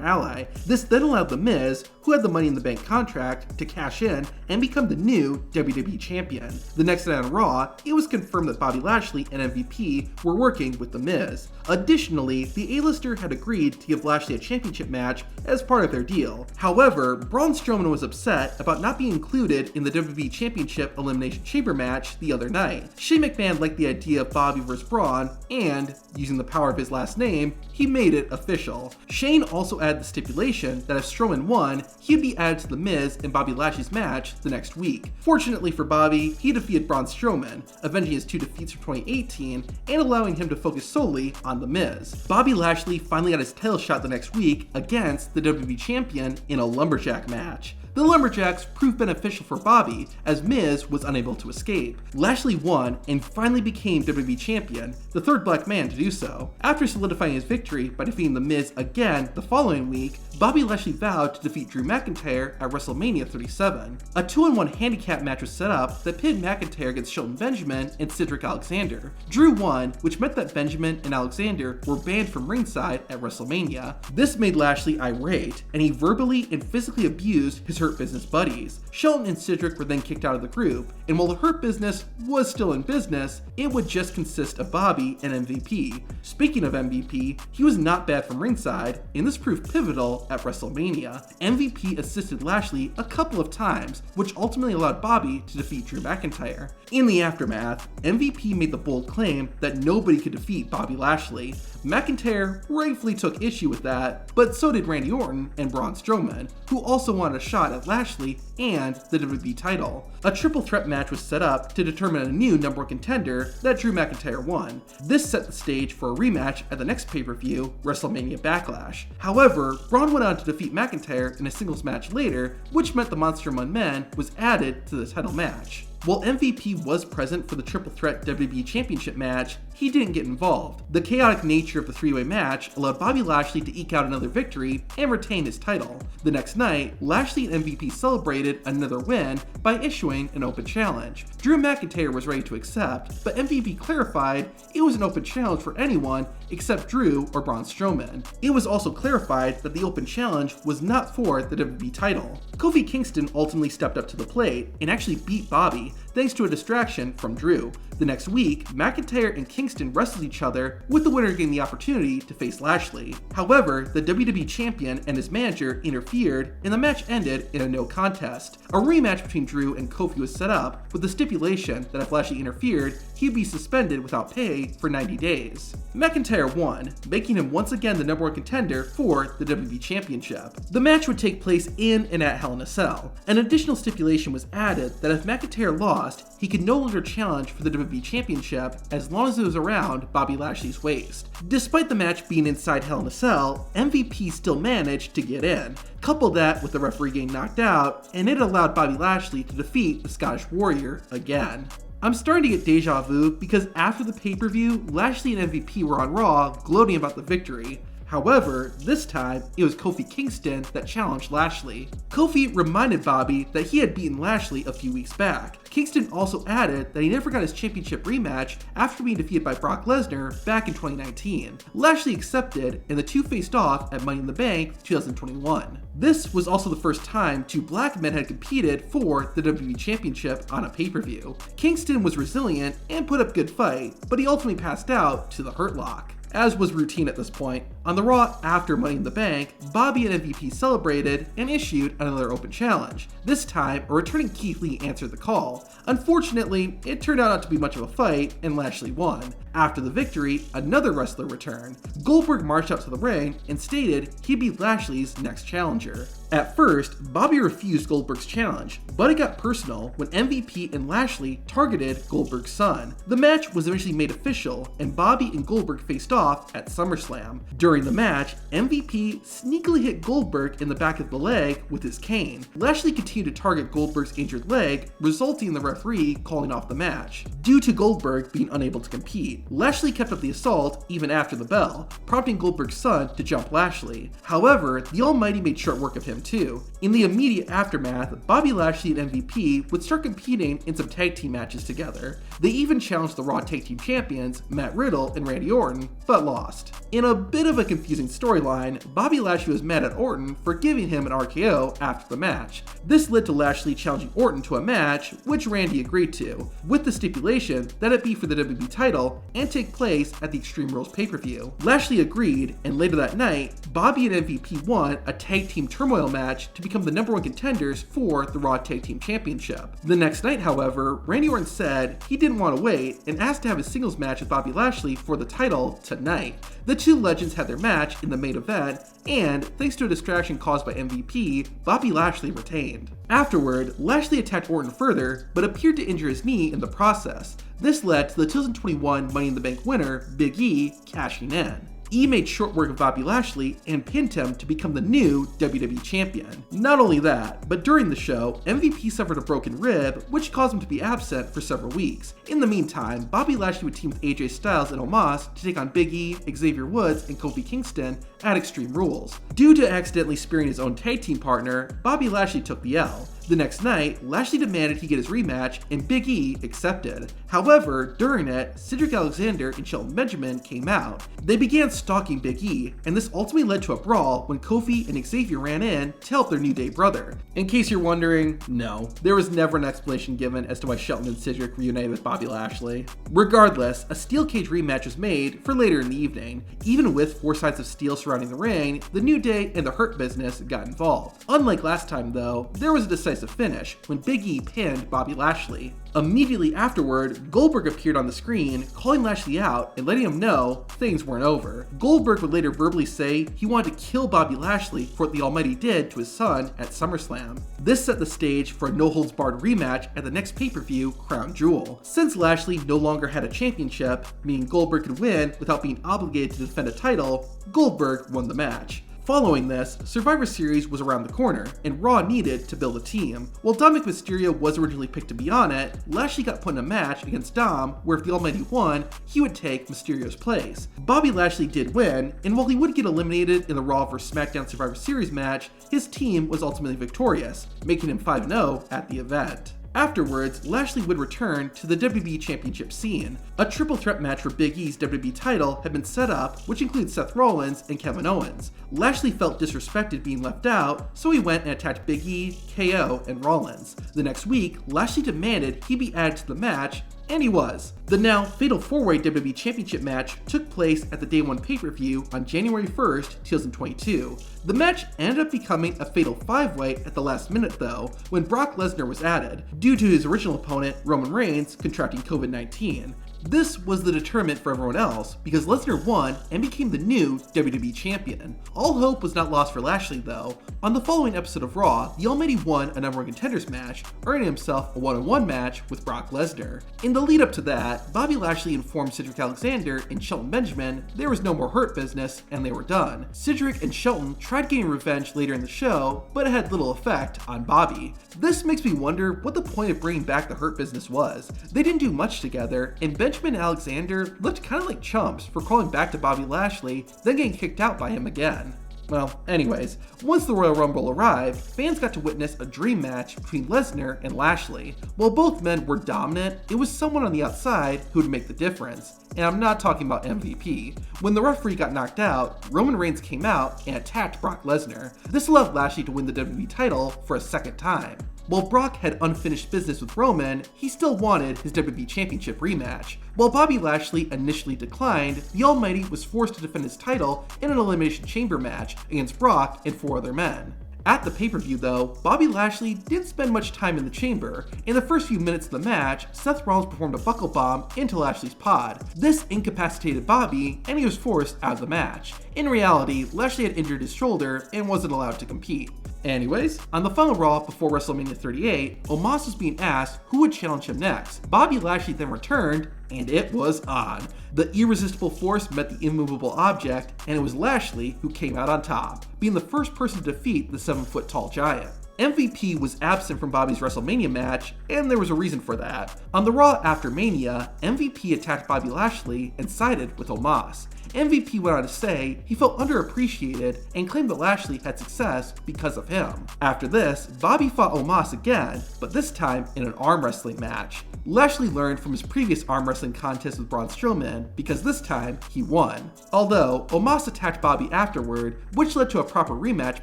ally. This then allowed The Miz, who had the Money in the Bank contract, to cash in and become the new WWE Champion. The next night on Raw, it was confirmed that Bobby Lashley and MVP were working with The Miz. Additionally, the A-lister had agreed to give Lashley a championship match as part of their deal. However, Braun Strowman was upset about not being included in the WWE Championship Elimination Chamber match the other night. Shane McMahon liked the idea of Bobby vs. Braun, and, using the power of his last name, he made it official. Shane also added the stipulation that if Strowman won, he'd be added to The Miz and Bobby Lashley's match the next week. Fortunately for Bobby, he defeated Braun Strowman, avenging his 2 defeats from 2018 and allowing him to focus solely on The Miz. Bobby Lashley finally got his title shot the next week against the WWE Champion in a lumberjack match. The Lumberjacks proved beneficial for Bobby, as Miz was unable to escape. Lashley won and finally became WWE Champion, the third black man to do so. After solidifying his victory by defeating The Miz again the following week, Bobby Lashley vowed to defeat Drew McIntyre at WrestleMania 37. A 2-on-1 handicap match was set up that pitted McIntyre against Shelton Benjamin and Cedric Alexander. Drew won, which meant that Benjamin and Alexander were banned from ringside at WrestleMania. This made Lashley irate, and he verbally and physically abused his Hurt Business buddies. Shelton and Cedric were then kicked out of the group, and while the Hurt Business was still in business, it would just consist of Bobby and MVP. Speaking of MVP, he was not bad from ringside, and this proved pivotal at WrestleMania. MVP assisted Lashley a couple of times, which ultimately allowed Bobby to defeat Drew McIntyre. In the aftermath, MVP made the bold claim that nobody could defeat Bobby Lashley. McIntyre rightfully took issue with that, but so did Randy Orton and Braun Strowman, who also wanted a shot at Lashley and the WWE title. A triple threat match was set up to determine a new number one contender that Drew McIntyre won. This set the stage for a rematch at the next pay-per-view, WrestleMania Backlash. However, Braun went on to defeat McIntyre in a singles match later, which meant the Monster Among Men was added to the title match. While MVP was present for the triple threat WWE Championship match, he didn't get involved. The chaotic nature of the three-way match allowed Bobby Lashley to eke out another victory and retain his title. The next night, Lashley and MVP celebrated another win by issuing an open challenge. Drew McIntyre was ready to accept, but MVP clarified it was an open challenge for anyone except Drew or Braun Strowman. It was also clarified that the open challenge was not for the WWE title. Kofi Kingston ultimately stepped up to the plate and actually beat Bobby, thanks to a distraction from Drew. The next week, McIntyre and Kingston wrestled each other, with the winner getting the opportunity to face Lashley. However, the WWE Champion and his manager interfered, and the match ended in a no contest. A rematch between Drew and Kofi was set up, with the stipulation that if Lashley interfered, he'd be suspended without pay for 90 days. McIntyre won, making him once again the number one contender for the WWE Championship. The match would take place in and at Hell in a Cell. An additional stipulation was added that if McIntyre lost, he could no longer challenge for the WWE Championship as long as it was around Bobby Lashley's waist. Despite the match being inside Hell in a Cell, MVP still managed to get in. Couple that with the referee getting knocked out, and it allowed Bobby Lashley to defeat the Scottish Warrior again. I'm starting to get deja vu because after the pay-per-view, Lashley and MVP were on Raw gloating about the victory. However, this time, it was Kofi Kingston that challenged Lashley. Kofi reminded Bobby that he had beaten Lashley a few weeks back. Kingston also added that he never got his championship rematch after being defeated by Brock Lesnar back in 2019. Lashley accepted, and the two faced off at Money in the Bank 2021. This was also the first time two black men had competed for the WWE Championship on a pay-per-view. Kingston was resilient and put up a good fight, but he ultimately passed out to the Hurt Lock. As was routine at this point, on the Raw after Money in the Bank, Bobby and MVP celebrated and issued another open challenge. This time, a returning Keith Lee answered the call. Unfortunately, it turned out not to be much of a fight, and Lashley won. After the victory, another wrestler returned. Goldberg marched out to the ring and stated he'd be Lashley's next challenger. At first, Bobby refused Goldberg's challenge, but it got personal when MVP and Lashley targeted Goldberg's son. The match was eventually made official, and Bobby and Goldberg faced off at SummerSlam. During the match, MVP sneakily hit Goldberg in the back of the leg with his cane. Lashley continued to target Goldberg's injured leg, resulting in the referee calling off the match. Due to Goldberg being unable to compete, Lashley kept up the assault even after the bell, prompting Goldberg's son to jump Lashley. However, the Almighty made short work of him too. In the immediate aftermath, Bobby Lashley and MVP would start competing in some tag team matches together. They even challenged the Raw Tag Team Champions, Matt Riddle and Randy Orton, but lost. In a bit of a confusing storyline, Bobby Lashley was mad at Orton for giving him an RKO after the match. This led to Lashley challenging Orton to a match, which Randy agreed to, with the stipulation that it be for the WWE title and take place at the Extreme Rules pay-per-view. Lashley agreed, and later that night, Bobby and MVP won a Tag Team Turmoil match to become the #1 contenders for the Raw Tag Team Championship. The next night, however, Randy Orton said he didn't want to wait and asked to have a singles match with Bobby Lashley for the title tonight. The two legends had their match in the main event, and thanks to a distraction caused by MVP, Bobby Lashley retained. Afterward, Lashley attacked Orton further, but appeared to injure his knee in the process. This led to the 2021 Money in the Bank winner, Big E, cashing in. E made short work of Bobby Lashley and pinned him to become the new WWE Champion. Not only that, but during the show, MVP suffered a broken rib, which caused him to be absent for several weeks. In the meantime, Bobby Lashley would team with AJ Styles and Omos to take on Big E, Xavier Woods, and Kofi Kingston at Extreme Rules. Due to accidentally spearing his own tag team partner, Bobby Lashley took the L. The next night, Lashley demanded he get his rematch, and Big E accepted. However, during it, Cedric Alexander and Shelton Benjamin came out. They began stalking Big E, and this ultimately led to a brawl when Kofi and Xavier ran in to help their New Day brother. In case you're wondering, no, there was never an explanation given as to why Shelton and Cedric reunited with Bobby Lashley. Regardless, a steel cage rematch was made for later in the evening. Even with 4 sides of steel surrounding the ring, the New Day and the Hurt Business got involved. Unlike last time though, there was a decisive finish when Big E pinned Bobby Lashley. Immediately afterward, Goldberg appeared on the screen, calling Lashley out and letting him know things weren't over. Goldberg would later verbally say he wanted to kill Bobby Lashley for what the Almighty did to his son at SummerSlam. This set the stage for a no-holds-barred rematch at the next pay-per-view, Crown Jewel. Since Lashley no longer had a championship, meaning Goldberg could win without being obligated to defend a title, Goldberg won the match. Following this, Survivor Series was around the corner, and Raw needed to build a team. While Dominic Mysterio was originally picked to be on it, Lashley got put in a match against Dom, where if the Almighty won, he would take Mysterio's place. Bobby Lashley did win, and while he would get eliminated in the Raw vs SmackDown Survivor Series match, his team was ultimately victorious, making him 5-0 at the event. Afterwards, Lashley would return to the WWE Championship scene. A triple threat match for Big E's WWE title had been set up, which includes Seth Rollins and Kevin Owens. Lashley felt disrespected being left out, so he went and attacked Big E, KO, and Rollins. The next week, Lashley demanded he be added to the match, and he was. The now fatal 4-way WWE Championship match took place at the Day 1 pay-per-view on January 1st, 2022. The match ended up becoming a fatal 5-way at the last minute though, when Brock Lesnar was added, due to his original opponent, Roman Reigns, contracting COVID-19. This was the determinant for everyone else, because Lesnar won and became the new WWE Champion. All hope was not lost for Lashley though. On the following episode of Raw, the Almighty won a #1 contenders match, earning himself a 1-on-1 match with Brock Lesnar. In the lead up to that, Bobby Lashley informed Cedric Alexander and Shelton Benjamin there was no more Hurt Business and they were done. Cedric and Shelton tried getting revenge later in the show, but it had little effect on Bobby. This makes me wonder what the point of bringing back the Hurt Business was. They didn't do much together, and Benjamin Benjamin and Alexander looked kind of like chumps for crawling back to Bobby Lashley, then getting kicked out by him again. Well, anyways, once the Royal Rumble arrived, fans got to witness a dream match between Lesnar and Lashley. While both men were dominant, it was someone on the outside who would make the difference. And I'm not talking about MVP. When the referee got knocked out, Roman Reigns came out and attacked Brock Lesnar. This allowed Lashley to win the WWE title for a second time. While Brock had unfinished business with Roman, he still wanted his WWE Championship rematch. While Bobby Lashley initially declined, the Almighty was forced to defend his title in an Elimination Chamber match against Brock and 4 other men. At the pay-per-view though, Bobby Lashley didn't spend much time in the chamber. In the first few minutes of the match, Seth Rollins performed a buckle bomb into Lashley's pod. This incapacitated Bobby, and he was forced out of the match. In reality, Lashley had injured his shoulder and wasn't allowed to compete. Anyways, on the final Raw before WrestleMania 38, Omos was being asked who would challenge him next. Bobby Lashley then returned, and it was on. The irresistible force met the immovable object, and it was Lashley who came out on top, being the first person to defeat the 7-foot-tall giant. MVP was absent from Bobby's WrestleMania match, and there was a reason for that. On the Raw after Mania, MVP attacked Bobby Lashley and sided with Omos. MVP went on to say he felt underappreciated and claimed that Lashley had success because of him. After this, Bobby fought Omos again, but this time in an arm wrestling match. Lashley learned from his previous arm wrestling contest with Braun Strowman because this time he won. Although, Omos attacked Bobby afterward, which led to a proper rematch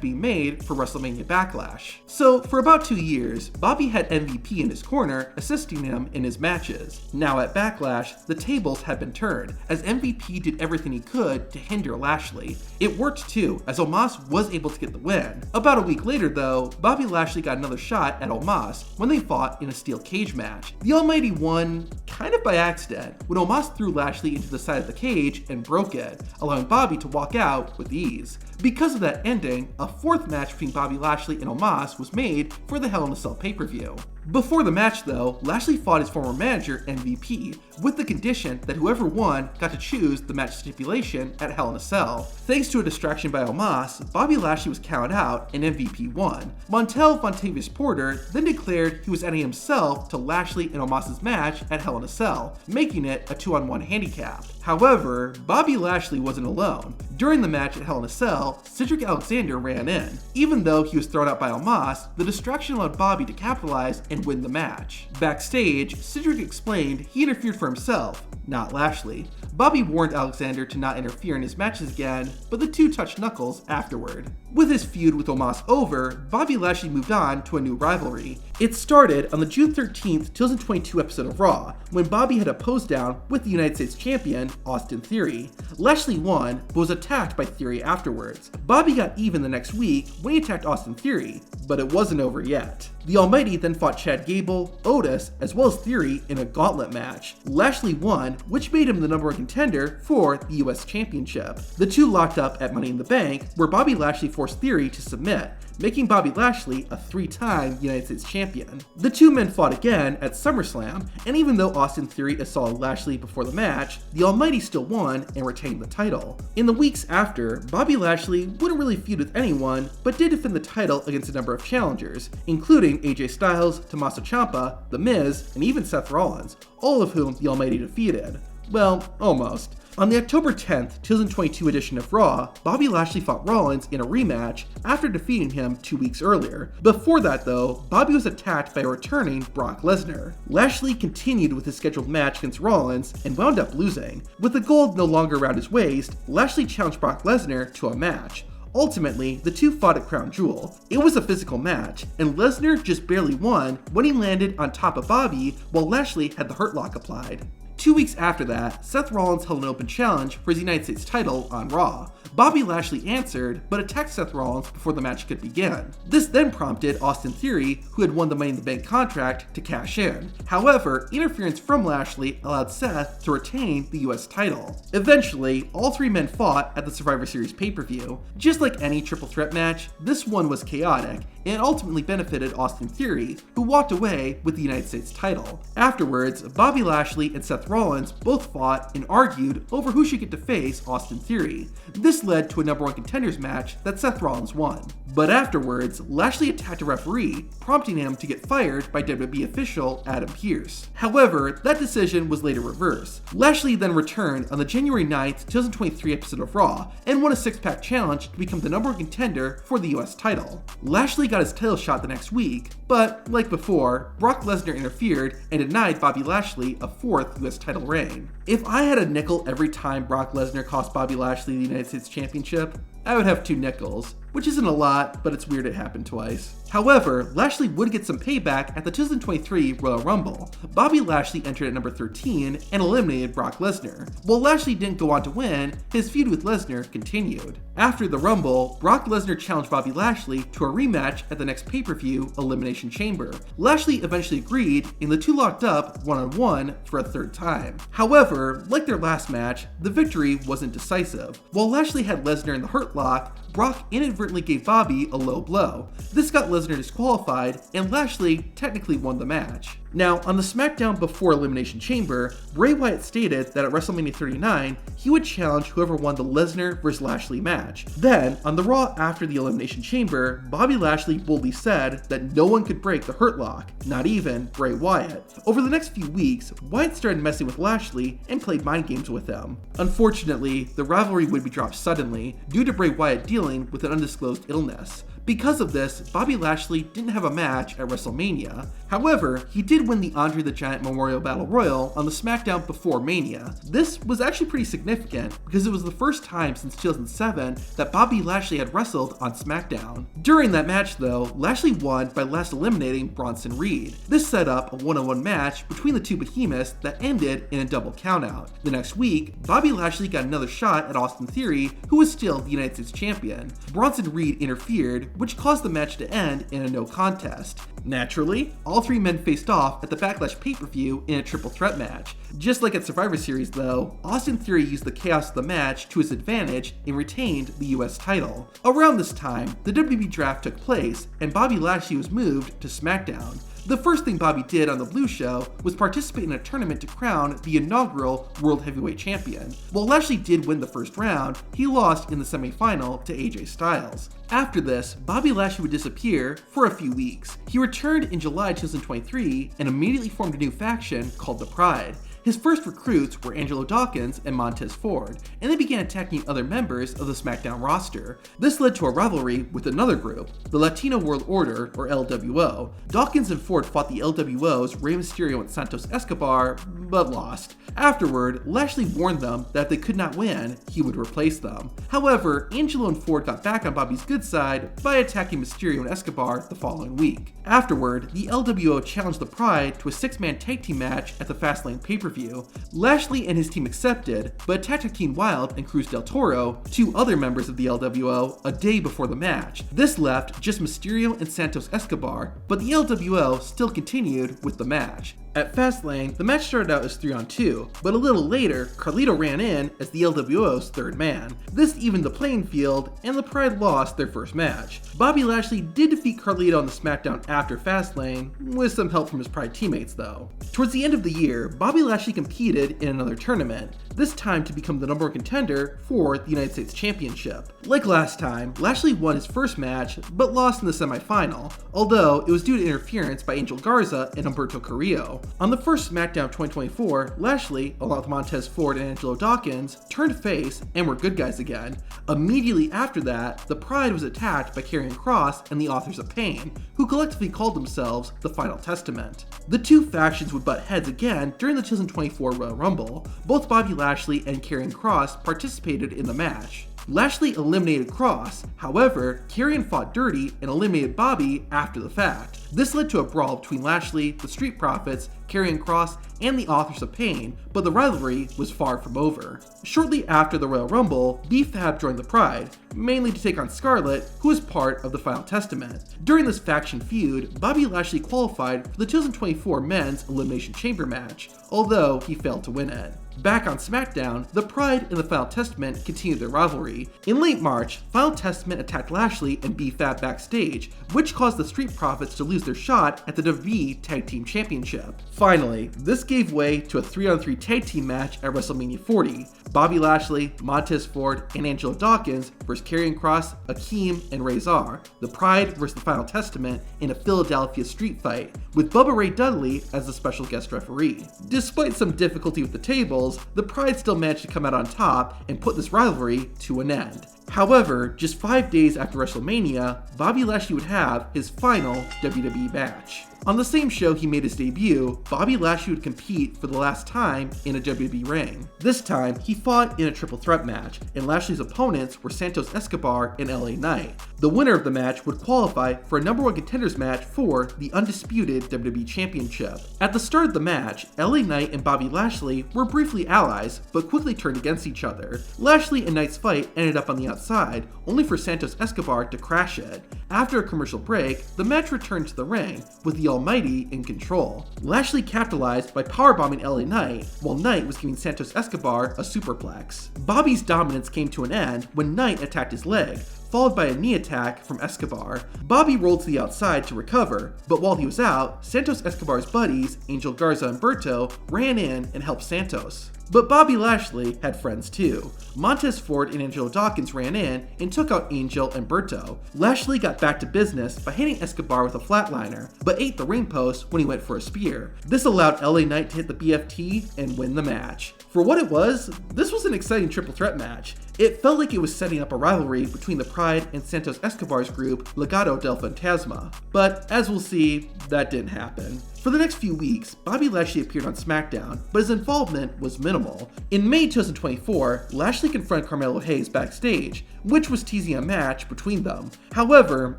being made for WrestleMania Backlash. So, for about 2 years, Bobby had MVP in his corner, assisting him in his matches. Now at Backlash, the tables had been turned, as MVP did everything he could to hinder Lashley. It worked too, as Omos was able to get the win. About a week later though, Bobby Lashley got another shot at Omos when they fought in a steel cage match. The Almighty won kind of by accident, when Omos threw Lashley into the side of the cage and broke it, allowing Bobby to walk out with ease. Because of that ending, a 4th match between Bobby Lashley and Omos was made for the Hell in a Cell pay-per-view. Before the match though, Lashley fought his former manager, MVP, with the condition that whoever won got to choose the match stipulation at Hell in a Cell. Thanks to a distraction by Omos, Bobby Lashley was counted out and MVP won. Montel Vontavious Porter then declared he was adding himself to Lashley and Omos' match at Hell in a Cell, making it a 2-on-1 handicap. However, Bobby Lashley wasn't alone. During the match at Hell in a Cell, Cedric Alexander ran in. Even though he was thrown out by Omos, the distraction allowed Bobby to capitalize and win the match. Backstage, Cedric explained he interfered for himself, not Lashley. Bobby warned Alexander to not interfere in his matches again, but the two touched knuckles afterward. With his feud with Omos over, Bobby Lashley moved on to a new rivalry. It started on the June 13th, 2022 episode of Raw, when Bobby had a pose down with the United States Champion, Austin Theory. Lashley won, but was attacked by Theory afterwards. Bobby got even the next week when he attacked Austin Theory, but it wasn't over yet. The Almighty then fought Chad Gable, Otis, as well as Theory in a gauntlet match. Lashley won, which made him the #1 contender for the US Championship. The two locked up at Money in the Bank, where Bobby Lashley forced Theory to submit, making Bobby Lashley a 3-time United States Champion. The two men fought again at SummerSlam, and even though Austin Theory assaulted Lashley before the match, the Almighty still won and retained the title. In the weeks after, Bobby Lashley wouldn't really feud with anyone, but did defend the title against a number of challengers, including AJ Styles, Tommaso Ciampa, The Miz, and even Seth Rollins, all of whom the Almighty defeated. Well, almost. On the October 10th, 2022 edition of Raw, Bobby Lashley fought Rollins in a rematch after defeating him 2 weeks earlier. Before that though, Bobby was attacked by a returning Brock Lesnar. Lashley continued with his scheduled match against Rollins and wound up losing. With the gold no longer around his waist, Lashley challenged Brock Lesnar to a match. Ultimately, the two fought at Crown Jewel. It was a physical match, and Lesnar just barely won when he landed on top of Bobby while Lashley had the Hurt Lock applied. 2 weeks after that, Seth Rollins held an open challenge for his United States title on Raw. Bobby Lashley answered, but attacked Seth Rollins before the match could begin. This then prompted Austin Theory, who had won the Money in the Bank contract, to cash in. However, interference from Lashley allowed Seth to retain the US title. Eventually, all three men fought at the Survivor Series pay-per-view. Just like any triple threat match, this one was chaotic, and ultimately benefited Austin Theory, who walked away with the United States title. Afterwards, Bobby Lashley and Seth Rollins both fought and argued over who should get to face Austin Theory. This led to a #1 contenders match that Seth Rollins won. But afterwards, Lashley attacked a referee, prompting him to get fired by WWE official Adam Pearce. However, that decision was later reversed. Lashley then returned on the January 9th, 2023 episode of Raw and won a six-pack challenge to become the #1 contender for the US title. Lashley got his title shot the next week, but like before, Brock Lesnar interfered and denied Bobby Lashley a 4th US title reign. If I had a nickel every time Brock Lesnar cost Bobby Lashley the United States Championship, I would have 2 nickels, which isn't a lot, but it's weird it happened twice. However, Lashley would get some payback at the 2023 Royal Rumble. Bobby Lashley entered at number 13 and eliminated Brock Lesnar. While Lashley didn't go on to win, his feud with Lesnar continued. After the Rumble, Brock Lesnar challenged Bobby Lashley to a rematch at the next pay-per-view, Elimination Chamber. Lashley eventually agreed, and the two locked up one-on-one for a 3rd time. However, like their last match, the victory wasn't decisive. While Lashley had Lesnar in the Hurt Lock, Brock inadvertently gave Bobby a low blow. This got Lesnar disqualified, and Lashley technically won the match. Now, on the SmackDown before Elimination Chamber, Bray Wyatt stated that at WrestleMania 39, he would challenge whoever won the Lesnar vs. Lashley match. Then, on the Raw after the Elimination Chamber, Bobby Lashley boldly said that no one could break the Hurt Lock, not even Bray Wyatt. Over the next few weeks, Wyatt started messing with Lashley and played mind games with him. Unfortunately, the rivalry would be dropped suddenly due to Bray Wyatt dealing with an undisclosed illness. Because of this, Bobby Lashley didn't have a match at WrestleMania. However, he did win the Andre the Giant Memorial Battle Royal on the SmackDown before Mania. This was actually pretty significant because it was the first time since 2007 that Bobby Lashley had wrestled on SmackDown. During that match though, Lashley won by last eliminating Bronson Reed. This set up a one-on-one match between the two behemoths that ended in a double countout. The next week, Bobby Lashley got another shot at Austin Theory, who was still the United States Champion. Bronson Reed interfered, which caused the match to end in a no contest. Naturally, all 3 men faced off at the Backlash pay-per-view in a triple threat match. Just like at Survivor Series though, Austin Theory used the chaos of the match to his advantage and retained the US title. Around this time, the WWE draft took place and Bobby Lashley was moved to SmackDown. The first thing Bobby did on the Blue Show was participate in a tournament to crown the inaugural World Heavyweight Champion. While Lashley did win the first round, he lost in the semifinal to AJ Styles. After this, Bobby Lashley would disappear for a few weeks. He returned in July 2023 and immediately formed a new faction called the Pride. His first recruits were Angelo Dawkins and Montez Ford, and they began attacking other members of the SmackDown roster. This led to a rivalry with another group, the Latino World Order, or LWO. Dawkins and Ford fought the LWO's Rey Mysterio and Santos Escobar, but lost. Afterward, Lashley warned them that if they could not win, he would replace them. However, Angelo and Ford got back on Bobby's good side by attacking Mysterio and Escobar the following week. Afterward, the LWO challenged the Pride to a 6-man tag team match at the Fastlane pay-per-view. Lashley and his team accepted, but attacked Joaquin Wilde and Cruz del Toro, 2 other members of the LWO, a day before the match. This left just Mysterio and Santos Escobar, but the LWO still continued with the match. At Fastlane, the match started out as 3-on-2, but a little later, Carlito ran in as the LWO's 3rd man. This evened the playing field, and the Pride lost their first match. Bobby Lashley did defeat Carlito on the SmackDown after Fastlane, with some help from his Pride teammates though. Towards the end of the year, Bobby Lashley competed in another tournament, this time to become the #1 contender for the United States Championship. Like last time, Lashley won his first match, but lost in the semifinal, although it was due to interference by Angel Garza and Humberto Carrillo. On the first SmackDown 2024, Lashley, along with Montez Ford and Angelo Dawkins, turned face and were good guys again. Immediately after that, the Pride was attacked by Karrion Kross and the Authors of Pain, who collectively called themselves the Final Testament. The two factions would butt heads again during the 2024 Royal Rumble. Both Bobby Lashley and Karrion Kross participated in the match. Lashley eliminated Kross, however, Karrion fought dirty and eliminated Bobby after the fact. This led to a brawl between Lashley, the Street Profits, Karrion Kross, and the Authors of Pain, but the rivalry was far from over. Shortly after the Royal Rumble, B-Fab joined the Pride, mainly to take on Scarlett, who was part of the Final Testament. During this faction feud, Bobby Lashley qualified for the 2024 Men's Elimination Chamber match, although he failed to win it. Back on SmackDown, the Pride and the Final Testament continued their rivalry. In late March, Final Testament attacked Lashley and B-Fab backstage, which caused the Street Profits to lose their shot at the WWE Tag Team Championship. Finally, this gave way to a 3-on-3 tag team match at WrestleMania 40. Bobby Lashley, Montez Ford, and Angelo Dawkins versus Karrion Kross, Akeem, and Razor. The Pride versus the Final Testament in a Philadelphia street fight, with Bubba Ray Dudley as the special guest referee. Despite some difficulty with the tables, the Pride still managed to come out on top and put this rivalry to an end. However, just 5 days after WrestleMania, Bobby Lashley would have his final WWE match. On the same show he made his debut, Bobby Lashley would compete for the last time in a WWE ring. This time, he fought in a triple threat match, and Lashley's opponents were Santos Escobar and LA Knight. The winner of the match would qualify for a number 1 contenders match for the undisputed WWE Championship. At the start of the match, LA Knight and Bobby Lashley were briefly allies, but quickly turned against each other. Lashley and Knight's fight ended up on the outside, only for Santos Escobar to crash it. After a commercial break, the match returned to the ring, with the Almighty in control. Lashley capitalized by powerbombing LA Knight, while Knight was giving Santos Escobar a superplex. Bobby's dominance came to an end when Knight attacked his leg, followed by a knee attack from Escobar. Bobby rolled to the outside to recover, but while he was out, Santos Escobar's buddies, Angel Garza and Berto, ran in and helped Santos. But Bobby Lashley had friends too. Montez Ford and Angelo Dawkins ran in and took out Angel and Berto. Lashley got back to business by hitting Escobar with a flatliner, but ate the ring post when he went for a spear. This allowed LA Knight to hit the BFT and win the match. For what it was, this was an exciting triple threat match. It felt like it was setting up a rivalry between the Pride and Santos Escobar's group, Legado del Fantasma. But as we'll see, that didn't happen. For the next few weeks, Bobby Lashley appeared on SmackDown, but his involvement was minimal. In May 2024, Lashley confronted Carmelo Hayes backstage, which was teasing a match between them. However,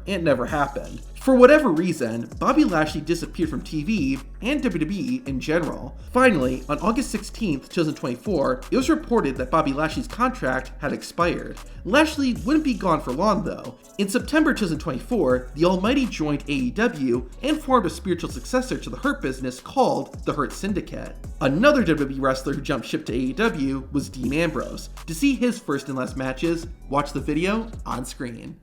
it never happened. For whatever reason, Bobby Lashley disappeared from TV and WWE in general. Finally, on August 16, 2024, it was reported that Bobby Lashley's contract had expired. Lashley wouldn't be gone for long though. In September 2024, the Almighty joined AEW and formed a spiritual successor to the Hurt Business called the Hurt Syndicate. Another WWE wrestler who jumped ship to AEW was Dean Ambrose. To see his first and last matches, watch the video on screen.